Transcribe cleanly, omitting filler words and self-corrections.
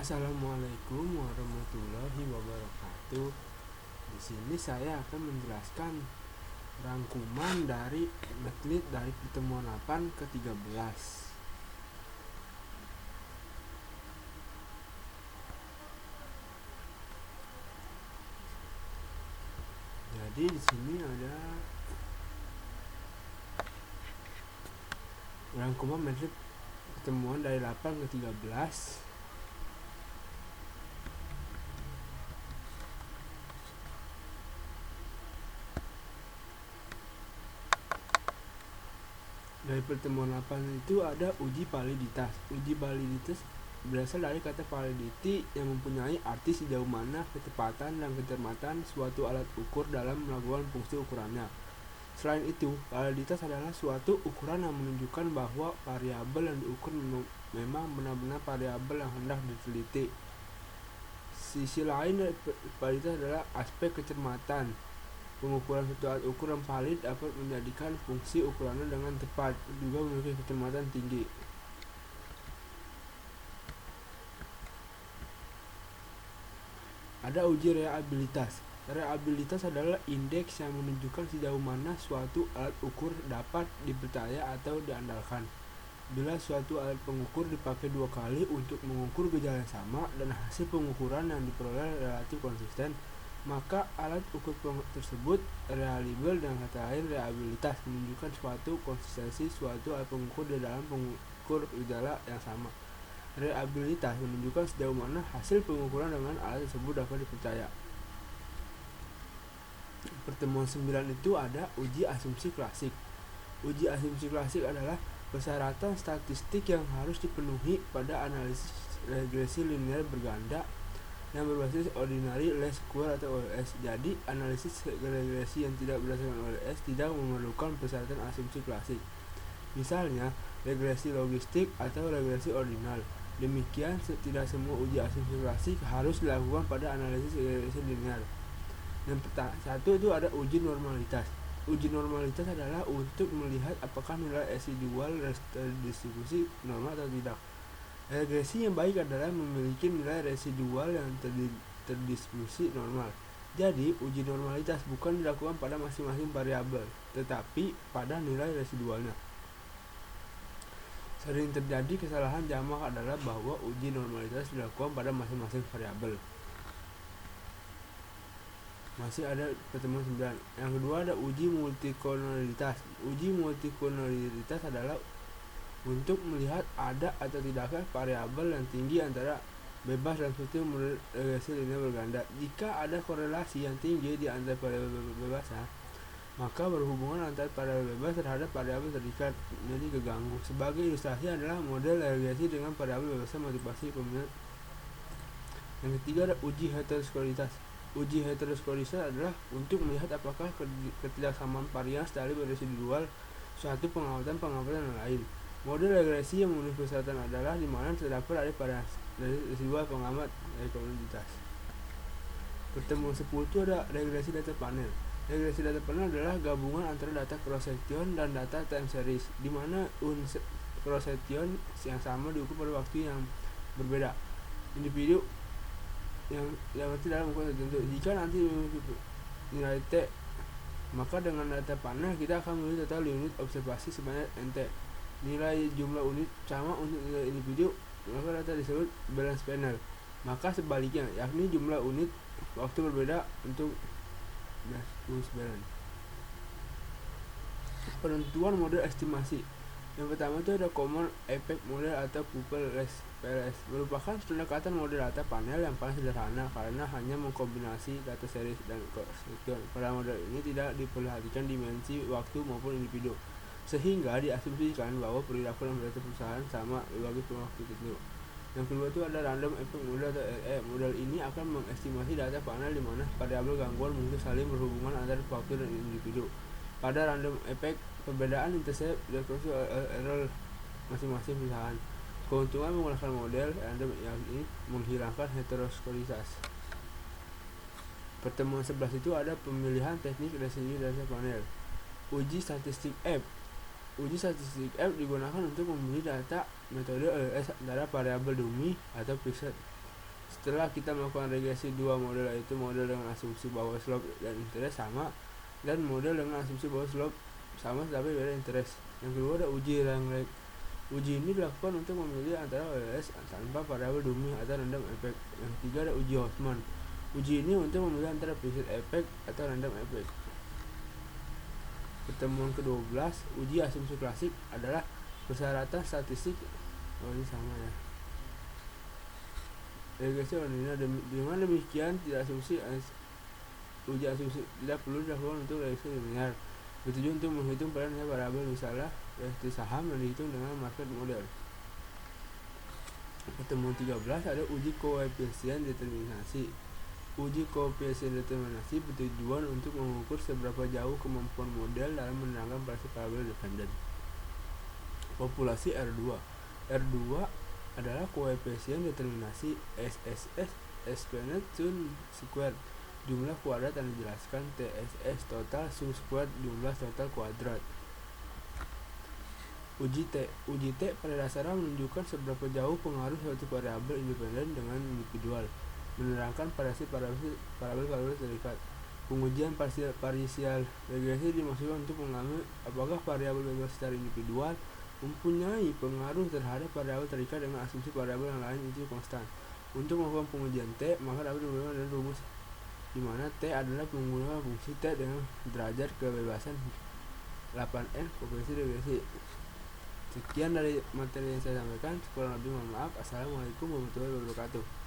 Assalamualaikum warahmatullahi wabarakatuh. Di sini saya akan menjelaskan rangkuman dari materi dari pertemuan 8 ke 13. Jadi di sini ada rangkuman materi pertemuan dari 8 ke 13. Dari pertemuan 8 itu ada uji validitas. Uji validitas berasal dari kata validity yang mempunyai arti sejauh mana ketepatan dan kecermatan suatu alat ukur dalam melakukan fungsi ukurannya. Selain itu, validitas adalah suatu ukuran yang menunjukkan bahwa variabel yang diukur memang benar-benar variabel yang hendak diteliti. Sisi lain dari validitas adalah aspek kecermatan. Pengukuran suatu alat ukur yang valid dapat menjadikan fungsi ukurannya dengan tepat, juga memiliki kecermatan tinggi. Ada uji reliabilitas. Reliabilitas adalah indeks yang menunjukkan sejauh mana suatu alat ukur dapat dipercaya atau diandalkan. Bila suatu alat pengukur dipakai 2 kali untuk mengukur gejala yang sama dan hasil pengukuran yang diperoleh relatif konsisten, maka alat ukur tersebut reliable. Dengan kata lain, reliabilitas menunjukkan suatu konsistensi suatu alat pengukur di dalam pengukur gejala yang sama. Reliabilitas menunjukkan sejauh mana hasil pengukuran dengan alat tersebut dapat dipercaya. Pertemuan 9 itu ada uji asumsi klasik. Uji asumsi klasik adalah persyaratan statistik yang harus dipenuhi pada analisis regresi linear berganda yang berbasis ordinary least square atau OLS. Jadi, analisis regresi yang tidak berdasarkan OLS tidak memerlukan persyaratan asumsi klasik. Misalnya, regresi logistik atau regresi ordinal. Demikian, tidak semua uji asumsi klasik harus dilakukan pada analisis regresi linear. Yang satu itu ada uji normalitas. Uji normalitas adalah untuk melihat apakah nilai residual terdistribusi normal atau tidak. Regresi yang baik adalah memiliki nilai residual yang terdistribusi normal. Jadi, uji normalitas bukan dilakukan pada masing-masing variabel, tetapi pada nilai residualnya. Sering terjadi kesalahan jamak adalah bahwa uji normalitas dilakukan pada masing-masing variabel. Masih ada pertemuan 9. Yang kedua ada uji multikondisionalitas. Uji multikondisionalitas adalah untuk melihat ada atau tidakkah variabel yang tinggi antara bebas dan suatu model regresi linear berganda. Jika ada korelasi yang tinggi di antara variabel bebasnya, maka berhubungan antara variabel bebas terhadap variabel terikat menjadi keganggu. Sebagai ilustrasi adalah model regresi dengan variabel bebasnya motivasi peminat. Yang ketiga ada uji heteroskoritas. Uji heteroskoritas adalah untuk melihat apakah ketidaksamaan varians dari residual suatu pengamatan yang lain. Model regresi yang memenuhi persyaratan adalah di mana terdapat dari residual pengamat dari komunitas. Pertemuan 10 itu ada regresi data panel. Regresi data panel adalah gabungan antara data cross section dan data time series, di mana cross section yang sama diukur pada waktu yang berbeda. Individu yang dalam ukuran tertentu. Jika nanti memiliki nilai T, maka dengan data panel kita akan memiliki total unit observasi sebanyak NT. Nilai jumlah unit sama untuk nilai individu, maka data disebut balance panel. Maka sebaliknya, yakni jumlah unit waktu berbeda untuk balance. Penentuan model estimasi. Yang pertama itu ada common effect model atau PLS. Merupakan pendekatan model data panel yang paling sederhana karena hanya mengkombinasi data series dan cross-section. Pada model ini tidak diperhatikan dimensi waktu maupun individu, sehingga diasumsikan bahwa perilaku dalam data perusahaan sama bagi waktu tertentu. Yang kedua itu ada random effect model atau RE. Model ini akan mengestimasi data panel di mana variabel gangguan mungkin saling berhubungan antara waktu dan individu. Pada random effect, perbedaan intercept dan error masing-masing perusahaan. Keuntungan menggunakan model random yang ini menghilangkan heteroskoritas. Pertemuan 11 itu ada pemilihan teknik residu data panel. Uji statistik F. Uji statistik F digunakan untuk memilih data metode LS antara variabel dummy atau fixed Setelah kita melakukan regresi dua model, yaitu model dengan asumsi bahwa slope dan interest sama dan model dengan asumsi bahwa slope sama tapi beda interest. Yang kedua ada uji Langlands. Uji ini dilakukan untuk memilih antara OLS tanpa variabel dummy atau random effect. Yang ketiga ada uji Hausman. Uji ini untuk memilih antara implicit effect atau random effect. Pertemuan ke-12, uji asumsi klasik adalah persyaratan statistik. Ini sama ya. Regresi ordinal dengan demikian uji asumsi tidak perlu dilakukan untuk regresi linear. Bertujuan untuk menghitung perannya variabel, misalnya regresi saham yang dihitung dengan market model. Pertemuan 13 ada uji koefisien determinasi. Uji koefisien determinasi bertujuan untuk mengukur seberapa jauh kemampuan model dalam menerangkan variasi variabel dependen. Populasi R2. R2 adalah koefisien determinasi SSS exponent sum squared jumlah kuadrat yang dijelaskan TSS total sum squared jumlah total kuadrat. Uji T pada dasarnya menunjukkan seberapa jauh pengaruh suatu variabel independen dengan individual, menerangkan variasi variabel terikat. Pengujian parsial regresi dimaksudkan untuk mengambil apakah variabel bebas secara individual mempunyai pengaruh terhadap variabel terikat dengan asumsi variabel yang lain itu konstan. Untuk melakukan pengujian T, maka dapat digunakan dengan rumus di mana T adalah penggunaan fungsi T dengan derajat kebebasan 8n koefisien regresi. Sekian dari materi yang saya sampaikan, kurang lebih mohon maaf. Assalamualaikum warahmatullahi wabarakatuh.